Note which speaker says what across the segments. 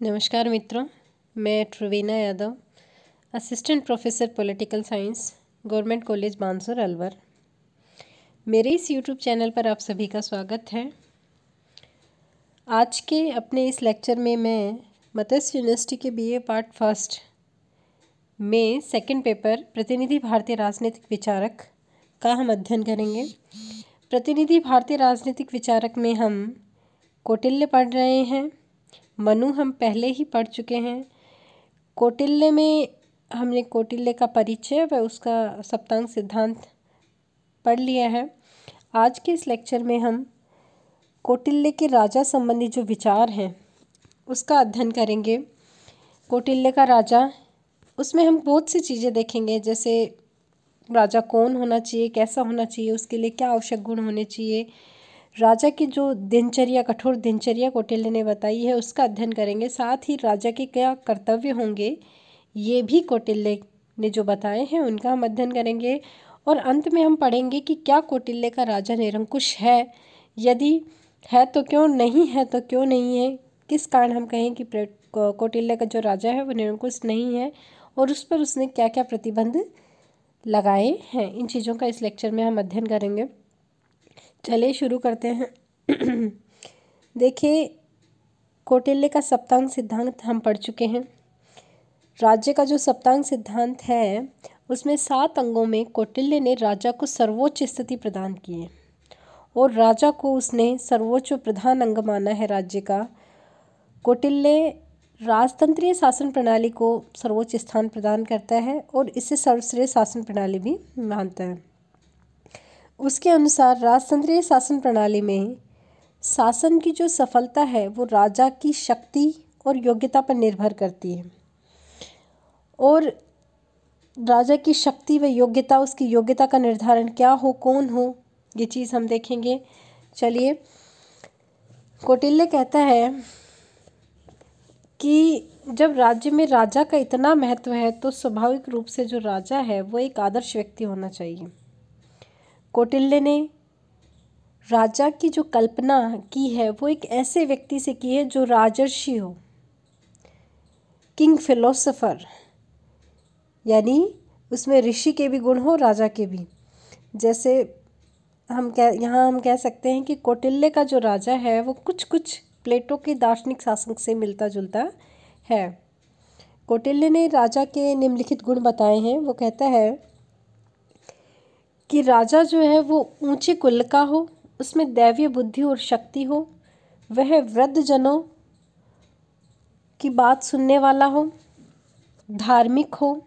Speaker 1: नमस्कार मित्रों, मैं Travina Yadav, assistant professor political science, government college Bansur Alwar. मेरे इस यूट्यूब चैनल पर आप सभी का स्वागत है। आज के अपने इस लेक्चर में मैं मत्स्य यूनिवर्सिटी के बीए पार्ट फर्स्ट में सेकंड पेपर प्रतिनिधि भारतीय राजनीतिक विचारक का हम अध्ययन करेंगे। प्रतिनिधि भारतीय राजनीतिक विचारक में हम कौटिल्य पढ़ रहे हैं। मनु हम पहले ही पढ़ चुके हैं। कौटिल्य में हमने कौटिल्य का परिचय व उसका सप्तांग सिद्धांत पढ़ लिया है। आज के इस लेक्चर में हम कौटिल्य के राजा संबंधी जो विचार हैं उसका अध्ययन करेंगे। कौटिल्य का राजा, उसमें हम बहुत सी चीज़ें देखेंगे, जैसे राजा कौन होना चाहिए, कैसा होना चाहिए, उसके लिए क्या आवश्यक गुण होने चाहिए। राजा की जो दिनचर्या, कठोर दिनचर्या कौटिल्य ने बताई है, उसका अध्ययन करेंगे। साथ ही राजा के क्या कर्तव्य होंगे, ये भी कौटिल्य ने जो बताए हैं उनका हम अध्ययन करेंगे। और अंत में हम पढ़ेंगे कि क्या कौटिल्य का राजा निरंकुश है, यदि है तो क्यों, नहीं है तो क्यों नहीं है, किस कारण हम कहें कि कौटिल्य का जो राजा है वो निरंकुश नहीं है, और उस पर उसने क्या क्या प्रतिबंध लगाए हैं। इन चीज़ों का इस लेक्चर में हम अध्ययन करेंगे। चलिए शुरू करते हैं। देखिए, कौटिल्य का सप्तांग सिद्धांत हम पढ़ चुके हैं। राज्य का जो सप्तांग सिद्धांत है उसमें 7 अंगों में कौटिल्य ने राजा को सर्वोच्च स्थिति प्रदान की है, और राजा को उसने सर्वोच्च प्रधान अंग माना है राज्य का। कौटिल्य राजतंत्रीय शासन प्रणाली को सर्वोच्च स्थान प्रदान करता है और इसे सर्वश्रेष्ठ शासन प्रणाली भी मानता है। उसके अनुसार राजतंत्रीय शासन प्रणाली में शासन की जो सफलता है वो राजा की शक्ति और योग्यता पर निर्भर करती है, और राजा की शक्ति व योग्यता, उसकी योग्यता का निर्धारण क्या हो, कौन हो, ये चीज़ हम देखेंगे। चलिए, कौटिल्य कहता है कि जब राज्य में राजा का इतना महत्व है तो स्वाभाविक रूप से जो राजा है वो एक आदर्श व्यक्ति होना चाहिए। कौटिल्य ने राजा की जो कल्पना की है वो एक ऐसे व्यक्ति से की है जो राजर्षि हो, किंग फिलोसोफर, यानी उसमें ऋषि के भी गुण हो, राजा के भी। जैसे हम कह सकते हैं कि कौटिल्य का जो राजा है वो कुछ प्लेटो के दार्शनिक शासन से मिलता जुलता है। कौटिल्य ने राजा के निम्नलिखित गुण बताए हैं। वो कहता है कि राजा जो है वो ऊंचे कुल का हो, उसमें दैवीय बुद्धि और शक्ति हो, वह वृद्ध जनों की बात सुनने वाला हो, धार्मिक हो,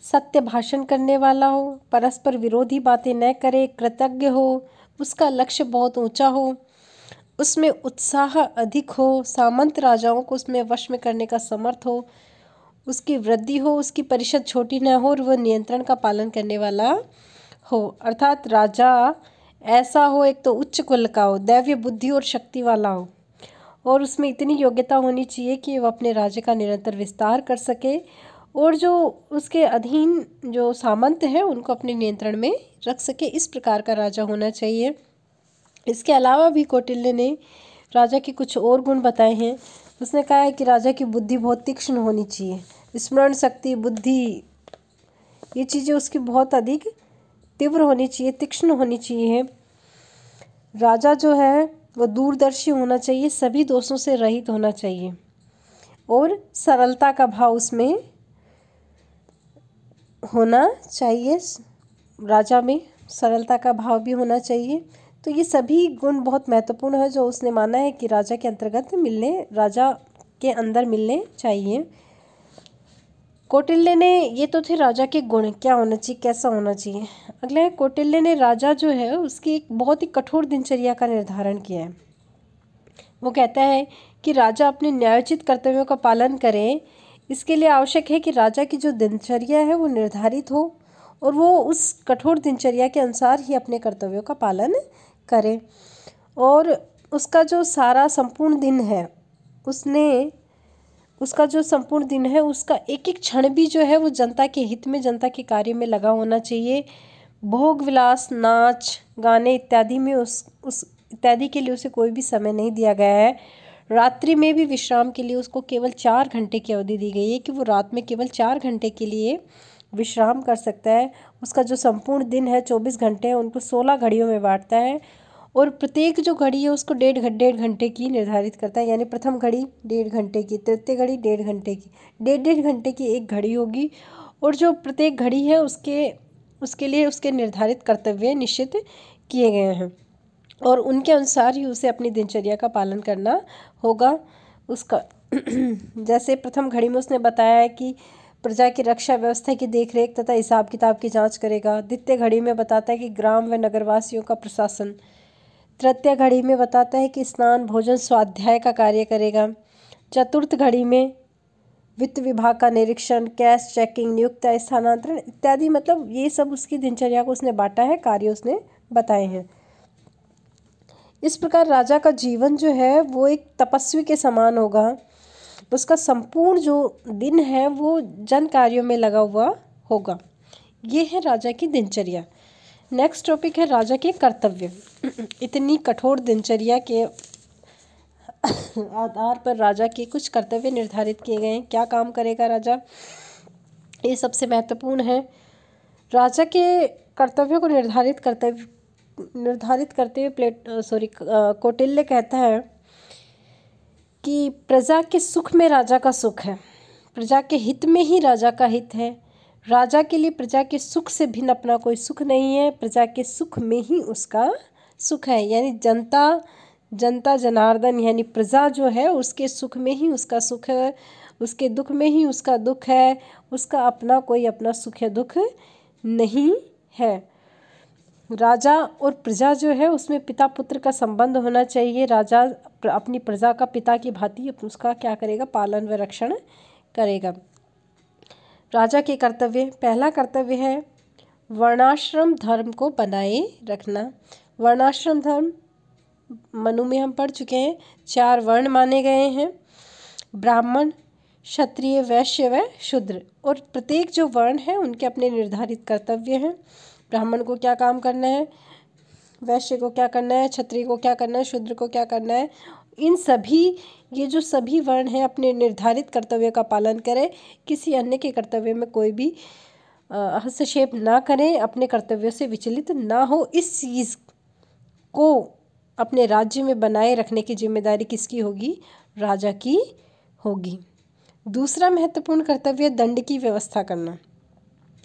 Speaker 1: सत्य भाषण करने वाला हो, परस्पर विरोधी बातें न करे, कृतज्ञ हो, उसका लक्ष्य बहुत ऊंचा हो, उसमें उत्साह अधिक हो, सामंत राजाओं को उसमें वश में करने का समर्थ हो, उसकी वृद्धि हो, उसकी परिषद छोटी न हो, और वह नियंत्रण का पालन करने वाला हो। अर्थात राजा ऐसा हो, एक तो उच्च कुल का हो, दैवीय बुद्धि और शक्ति वाला हो, और उसमें इतनी योग्यता होनी चाहिए कि वह अपने राज्य का निरंतर विस्तार कर सके, और जो उसके अधीन जो सामंत है उनको अपने नियंत्रण में रख सके। इस प्रकार का राजा होना चाहिए। इसके अलावा भी कौटिल्य ने राजा के कुछ और गुण बताए हैं। उसने कहा है कि राजा की बुद्धि बहुत तीक्ष्ण होनी चाहिए, स्मरण शक्ति, बुद्धि, ये चीज़ें उसकी बहुत अधिक तीव्र होनी चाहिए, तीक्ष्ण होनी चाहिए। राजा जो है वो दूरदर्शी होना चाहिए, सभी दोषों से रहित होना चाहिए, और सरलता का भाव उसमें होना चाहिए। राजा में सरलता का भाव भी होना चाहिए। तो ये सभी गुण बहुत महत्वपूर्ण है जो उसने माना है कि राजा के अंदर मिलने चाहिए। कौटिल्य ने, ये तो थे राजा के गुण, क्या होना चाहिए, कैसा होना चाहिए। अगला है, कौटिल्य ने राजा जो है उसकी एक बहुत ही कठोर दिनचर्या का निर्धारण किया है। वो कहता है कि राजा अपने न्यायोचित कर्तव्यों का पालन करे। इसके लिए आवश्यक है कि राजा की जो दिनचर्या है वो निर्धारित हो, और वो उस कठोर दिनचर्या के अनुसार ही अपने कर्तव्यों का पालन करे, और उसका जो सारा संपूर्ण दिन है उसका एक एक क्षण भी जो है वो जनता के हित में, जनता के कार्य में लगा होना चाहिए। भोग विलास, नाच गाने इत्यादि में इत्यादि के लिए उसे कोई भी समय नहीं दिया गया है। रात्रि में भी विश्राम के लिए उसको केवल 4 घंटे की अवधि दी गई है कि वो रात में केवल 4 घंटे के लिए विश्राम कर सकता है। उसका जो संपूर्ण दिन है 24 घंटे है, उनको 16 घड़ियों में बांटता है और प्रत्येक जो घड़ी है उसको डेढ़ घंटे की निर्धारित करता है। यानी प्रथम घड़ी 1.5 घंटे की, तृतीय घड़ी 1.5 घंटे की, 1.5 घंटे की एक घड़ी होगी और जो प्रत्येक घड़ी है उसके लिए उसके निर्धारित कर्तव्य निश्चित किए गए हैं और उनके अनुसार ही उसे अपनी दिनचर्या का पालन करना होगा। उसका जैसे प्रथम घड़ी में उसने बताया है कि प्रजा की रक्षा व्यवस्था की देखरेख तथा हिसाब किताब की जांच करेगा। द्वितीय घड़ी में बताता है कि ग्राम व नगरवासियों का प्रशासन। तृतीय घड़ी में बताता है कि स्नान भोजन स्वाध्याय का कार्य करेगा। चतुर्थ घड़ी में वित्त विभाग का निरीक्षण, कैश चेकिंग, नियुक्ति, स्थानांतरण इत्यादि, मतलब ये सब उसकी दिनचर्या को उसने बांटा है, कार्य उसने बताए हैं। इस प्रकार राजा का जीवन जो है वो एक तपस्वी के समान होगा। उसका संपूर्ण जो दिन है वो जन कार्यों में लगा हुआ होगा। ये है राजा की दिनचर्या। नेक्स्ट टॉपिक है राजा के कर्तव्य। इतनी कठोर दिनचर्या के आधार पर राजा के कुछ कर्तव्य निर्धारित किए गए हैं। क्या काम करेगा राजा, ये सबसे महत्वपूर्ण है। राजा के कर्तव्यों को निर्धारित करते हुए कौटिल्य कहता है कि प्रजा के सुख में राजा का सुख है, प्रजा के हित में ही राजा का हित है। राजा के लिए प्रजा के सुख से भिन्न अपना कोई सुख नहीं है, प्रजा के सुख में ही उसका सुख है। यानी जनता जनार्दन यानी प्रजा जो है उसके सुख में ही उसका सुख है, उसके दुख में ही उसका दुख है। उसका अपना कोई अपना सुख या दुख नहीं है। राजा और प्रजा जो है उसमें पिता पुत्र का संबंध होना चाहिए। राजा अपनी प्रजा का पिता की भांति उसका क्या करेगा, पालन व रक्षण करेगा। राजा के कर्तव्य, पहला कर्तव्य है वर्णाश्रम धर्म को बनाए रखना। वर्णाश्रम धर्म मनु में हम पढ़ चुके हैं। 4 वर्ण माने गए हैं, ब्राह्मण, क्षत्रिय, वैश्य व शूद्र, और प्रत्येक जो वर्ण है उनके अपने निर्धारित कर्तव्य हैं। ब्राह्मण को क्या काम करना है, वैश्य को क्या करना है, क्षत्रिय को क्या करना है, शूद्र को क्या करना है। इन सभी ये जो सभी वर्ण हैं अपने निर्धारित कर्तव्य का पालन करें, किसी अन्य के कर्तव्य में कोई भी हस्तक्षेप ना करें, अपने कर्तव्यों से विचलित ना हो। इस चीज़ को अपने राज्य में बनाए रखने की जिम्मेदारी किसकी होगी, राजा की होगी। दूसरा महत्वपूर्ण कर्तव्य दंड की व्यवस्था करना,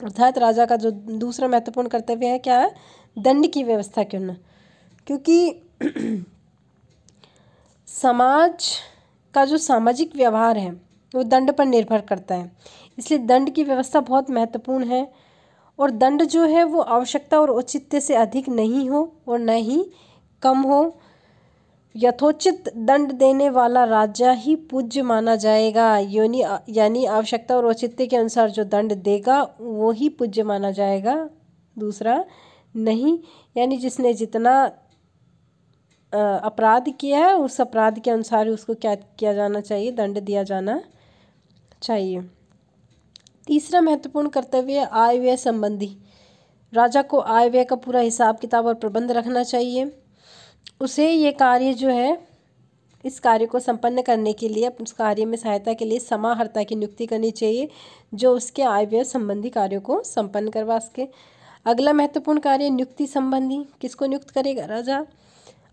Speaker 1: अर्थात राजा का जो दूसरा महत्वपूर्ण कर्तव्य है क्या है, दंड की व्यवस्था करना। क्योंकि समाज का जो सामाजिक व्यवहार है वो दंड पर निर्भर करता है, इसलिए दंड की व्यवस्था बहुत महत्वपूर्ण है। और दंड जो है वो आवश्यकता और औचित्य से अधिक नहीं हो और न ही कम हो। यथोचित दंड देने वाला राजा ही पूज्य माना जाएगा, यानी आवश्यकता और औचित्य के अनुसार जो दंड देगा वो ही पूज्य माना जाएगा, दूसरा नहीं। यानी जिसने जितना अपराध किया है उस अपराध के अनुसार उसको क्या किया जाना चाहिए, दंड दिया जाना चाहिए। तीसरा महत्वपूर्ण कर्तव्य आय व्यय संबंधी। राजा को आय व्यय का पूरा हिसाब किताब और प्रबंध रखना चाहिए। उसे ये कार्य जो है, इस कार्य को संपन्न करने के लिए, उस कार्य में सहायता के लिए समाहर्ता की नियुक्ति करनी चाहिए जो उसके आय व्यय संबंधी कार्यों को संपन्न करवा सके। अगला महत्वपूर्ण कार्य नियुक्ति संबंधी। किसको नियुक्त करेगा राजा,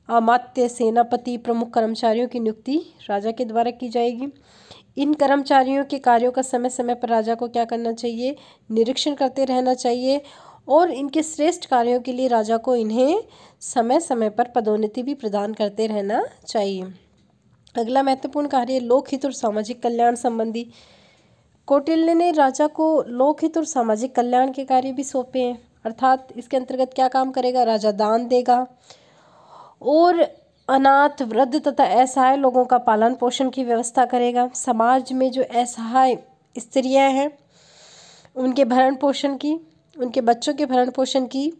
Speaker 1: अमात्य, सेनापति, प्रमुख कर्मचारियों की नियुक्ति राजा के द्वारा की जाएगी। इन कर्मचारियों के कार्यों का समय समय पर राजा को क्या करना चाहिए, निरीक्षण करते रहना चाहिए और इनके श्रेष्ठ कार्यों के लिए राजा को इन्हें समय समय पर पदोन्नति भी प्रदान करते रहना चाहिए। अगला महत्वपूर्ण कार्य लोकहित और सामाजिक कल्याण संबंधी। कौटिल्य ने राजा को लोकहित और सामाजिक कल्याण के कार्य भी सौंपे हैं, अर्थात इसके अंतर्गत क्या काम करेगा, राजा दान देगा और अनाथ, वृद्ध तथा असहाय लोगों का पालन पोषण की व्यवस्था करेगा। समाज में जो असहाय स्त्रियां हैं उनके भरण पोषण की, उनके बच्चों के भरण पोषण की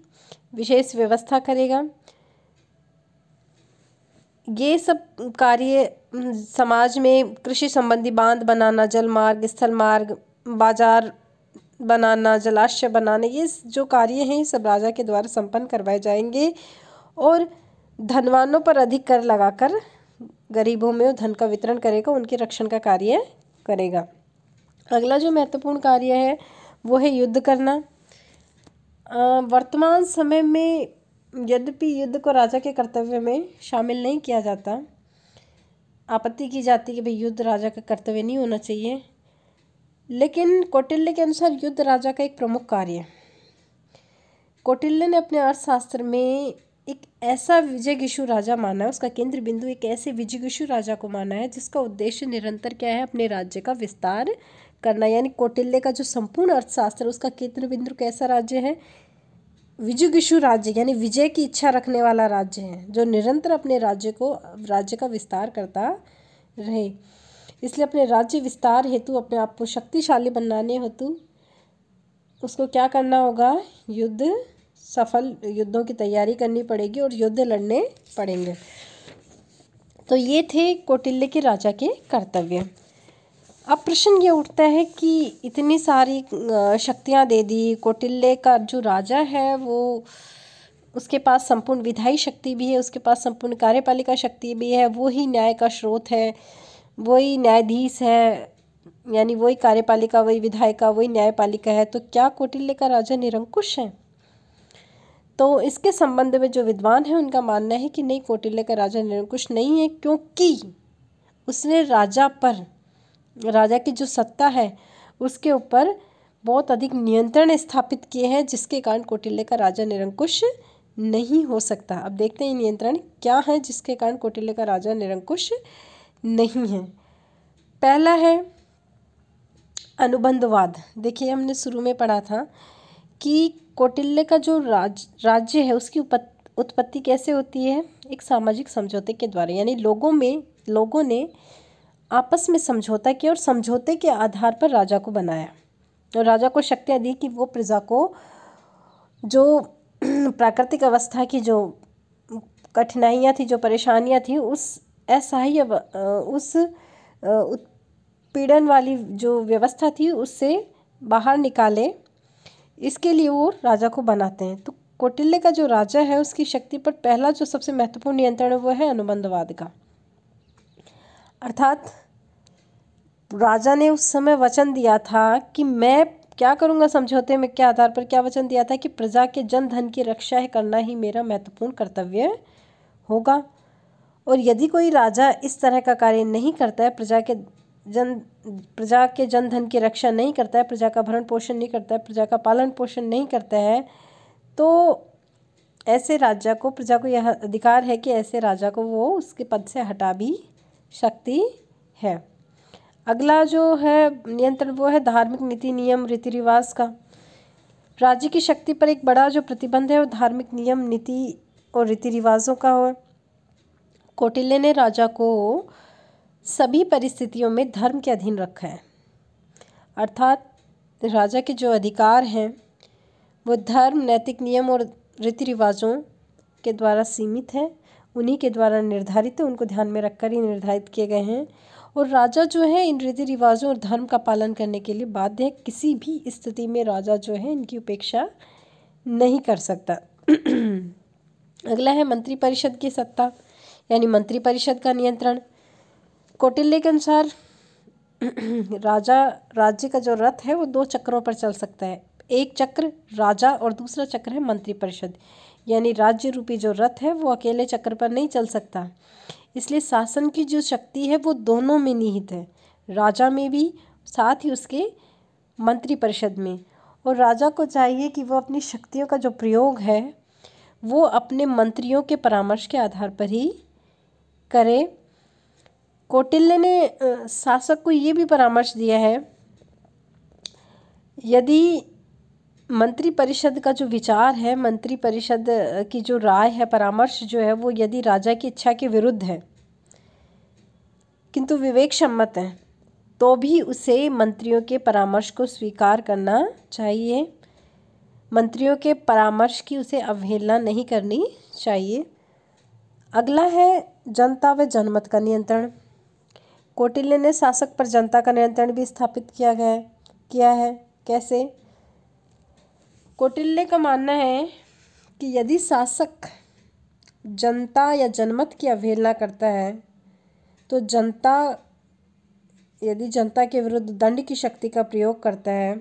Speaker 1: विशेष व्यवस्था करेगा। ये सब कार्य समाज में कृषि संबंधी बांध बनाना, जल मार्ग, स्थल मार्ग, बाजार बनाना, जलाशय बनाने, ये जो कार्य हैं ये सब राजा के द्वारा संपन्न करवाए जाएंगे और धनवानों पर अधिक कर लगाकर गरीबों में धन का वितरण करेगा, उनके रक्षण का कार्य करेगा। अगला जो महत्वपूर्ण कार्य है वो है युद्ध करना। वर्तमान समय में यद्यपि युद्ध को राजा के कर्तव्य में शामिल नहीं किया जाता, आपत्ति की जाती है कि भाई युद्ध राजा का कर्तव्य नहीं होना चाहिए, लेकिन कौटिल्य के अनुसार युद्ध राजा का एक प्रमुख कार्य है। कौटिल्य ने अपने अर्थशास्त्र में एक ऐसा विजयगीषु राजा माना है, उसका केंद्र बिंदु एक ऐसे विजयगीषु राजा को माना है जिसका उद्देश्य निरंतर क्या है, अपने राज्य का विस्तार करना। यानी कौटिल्य का जो संपूर्ण अर्थशास्त्र, उसका केंद्र बिंदु कैसा राज्य है, विजयगीषु राज्य, यानी विजय की इच्छा रखने वाला राज्य है, जो निरंतर अपने राज्य का विस्तार करता रहे। इसलिए अपने राज्य विस्तार हेतु, अपने आप को शक्तिशाली बनाने हेतु उसको क्या करना होगा, सफल युद्धों की तैयारी करनी पड़ेगी और युद्ध लड़ने पड़ेंगे। तो ये थे कौटिल्य के राजा के कर्तव्य। अब प्रश्न ये उठता है कि इतनी सारी शक्तियाँ दे दी, कौटिल्य का जो राजा है वो उसके पास संपूर्ण विधायी शक्ति भी है, उसके पास संपूर्ण कार्यपालिका शक्ति भी है, वो ही न्याय का स्रोत है, वही न्यायाधीश है, यानी वही कार्यपालिका, वही विधायिका, वही न्यायपालिका है। तो क्या कौटिल्य का राजा निरंकुश है? तो इसके संबंध में जो विद्वान है उनका मानना है कि नहीं, कौटिल्य का राजा निरंकुश नहीं है, क्योंकि उसने राजा की जो सत्ता है उसके ऊपर बहुत अधिक नियंत्रण स्थापित किए हैं, जिसके कारण कौटिल्य का राजा निरंकुश नहीं हो सकता। अब देखते हैं नियंत्रण क्या है जिसके कारण कौटिल्य का राजा निरंकुश नहीं है। पहला है अनुबंधवाद। देखिए, हमने शुरू में पढ़ा था कि कौटिल्य का जो राज्य है उसकी उत्पत्ति कैसे होती है, एक सामाजिक समझौते के द्वारा। यानी लोगों ने आपस में समझौता किया और समझौते के आधार पर राजा को बनाया और राजा को शक्तियाँ दी कि वो प्रजा को जो प्राकृतिक अवस्था की जो कठिनाइयाँ थी, जो परेशानियाँ थी, उस असहाय उस उत्पीड़न वाली जो व्यवस्था थी उससे बाहर निकाले, इसके लिए वो राजा को बनाते हैं। तो कौटिल्य का जो राजा है उसकी शक्ति पर पहला जो सबसे महत्वपूर्ण नियंत्रण है वो है अनुबंधवाद का। अर्थात राजा ने उस समय वचन दिया था कि मैं क्या करूँगा, समझौते में क्या आधार पर क्या वचन दिया था कि प्रजा के जन धन की रक्षा करना ही मेरा महत्वपूर्ण कर्तव्य होगा। और यदि कोई राजा इस तरह का कार्य नहीं करता है, प्रजा के जन धन की रक्षा नहीं करता है, प्रजा का भरण पोषण नहीं करता है, प्रजा का पालन पोषण नहीं करता है, तो ऐसे राजा को, प्रजा को यह अधिकार है कि ऐसे राजा को वो उसके पद से हटा भी सकती है। अगला जो है नियंत्रण वो है धार्मिक नीति नियम रीति रिवाज का। राज्य की शक्ति पर एक बड़ा जो प्रतिबंध है वो धार्मिक नियम नीति और रीति रिवाजों का हो। कौटिल्य ने राजा को सभी परिस्थितियों में धर्म के अधीन रखा है। अर्थात राजा के जो अधिकार हैं वो धर्म, नैतिक नियम और रीति रिवाजों के द्वारा सीमित है, उन्हीं के द्वारा निर्धारित है, उनको ध्यान में रखकर ही निर्धारित किए गए हैं। और राजा जो है इन रीति रिवाजों और धर्म का पालन करने के लिए बाध्य है। किसी भी स्थिति में राजा जो है इनकी उपेक्षा नहीं कर सकता। अगला है मंत्री परिषद की सत्ता, यानी मंत्री परिषद का नियंत्रण। कौटिल्य के अनुसार राज्य का जो रथ है वो 2 चक्रों पर चल सकता है। एक चक्र राजा और दूसरा चक्र है मंत्री परिषद। यानी राज्य रूपी जो रथ है वो अकेले चक्र पर नहीं चल सकता, इसलिए शासन की जो शक्ति है वो दोनों में निहित है, राजा में भी, साथ ही उसके मंत्री परिषद में। और राजा को चाहिए कि वो अपनी शक्तियों का जो प्रयोग है वो अपने मंत्रियों के परामर्श के आधार पर ही करे। कौटिल्य ने शासक को ये भी परामर्श दिया है, यदि मंत्री परिषद का जो विचार है, मंत्री परिषद की जो राय है, परामर्श जो है वो यदि राजा की इच्छा के विरुद्ध है किंतु विवेक सम्मत है, तो भी उसे मंत्रियों के परामर्श को स्वीकार करना चाहिए। मंत्रियों के परामर्श की उसे अवहेलना नहीं करनी चाहिए। अगला है जनता व जनमत का नियंत्रण। कौटिल्य ने शासक पर जनता का नियंत्रण भी स्थापित किया है। कैसे? कौटिल्य का मानना है कि यदि शासक जनता या जनमत की अवहेलना करता है तो यदि जनता के विरुद्ध दंड की शक्ति का प्रयोग करता है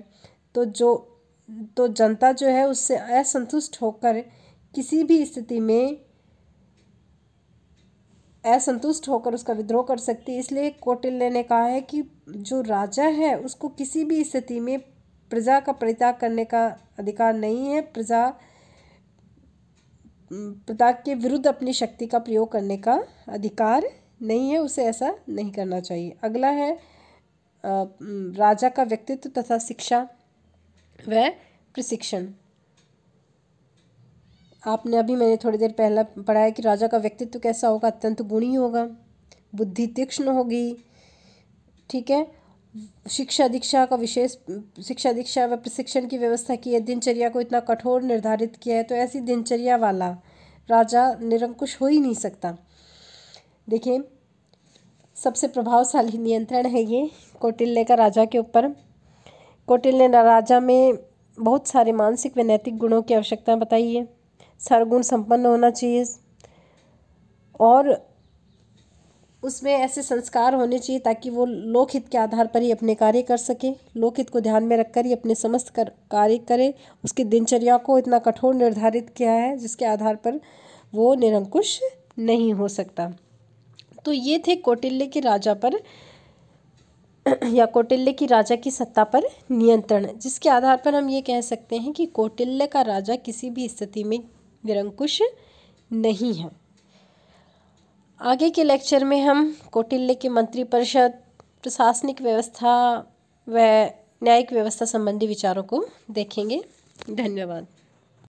Speaker 1: तो जनता जो है उससे असंतुष्ट होकर उसका विद्रोह कर सकती है। इसलिए कौटिल्य ने कहा है कि जो राजा है उसको किसी भी स्थिति में प्रजा का परित्याग करने का अधिकार नहीं है, प्रजा के विरुद्ध अपनी शक्ति का प्रयोग करने का अधिकार नहीं है, उसे ऐसा नहीं करना चाहिए। अगला है राजा का व्यक्तित्व तथा शिक्षा व प्रशिक्षण। मैंने थोड़ी देर पहले पढ़ा है कि राजा का व्यक्तित्व कैसा होगा, अत्यंत गुणी होगा, बुद्धि तीक्ष्ण होगी, ठीक है। शिक्षा दीक्षा व प्रशिक्षण की व्यवस्था की है, दिनचर्या को इतना कठोर निर्धारित किया है, तो ऐसी दिनचर्या वाला राजा निरंकुश हो ही नहीं सकता। देखिए, सबसे प्रभावशाली नियंत्रण है ये कौटिल्य का राजा के ऊपर। कौटिल्य ने राजा में बहुत सारे मानसिक व नैतिक गुणों की आवश्यकता बताई है। सर्वगुण संपन्न होना चाहिए और उसमें ऐसे संस्कार होने चाहिए ताकि वो लोकहित के आधार पर ही अपने कार्य कर सके, लोकहित को ध्यान में रखकर ही अपने समस्त कार्य करे। उसकी दिनचर्या को इतना कठोर निर्धारित किया है जिसके आधार पर वो निरंकुश नहीं हो सकता। तो ये थे कौटिल्य के राजा पर या कौटिल्य की राजा की सत्ता पर नियंत्रण, जिसके आधार पर हम ये कह सकते हैं कि कौटिल्य का राजा किसी भी स्थिति में निरंकुश नहीं है। आगे के लेक्चर में हम कौटिल्य के मंत्रिपरिषद, प्रशासनिक व्यवस्था व न्यायिक व्यवस्था संबंधी विचारों को देखेंगे। धन्यवाद।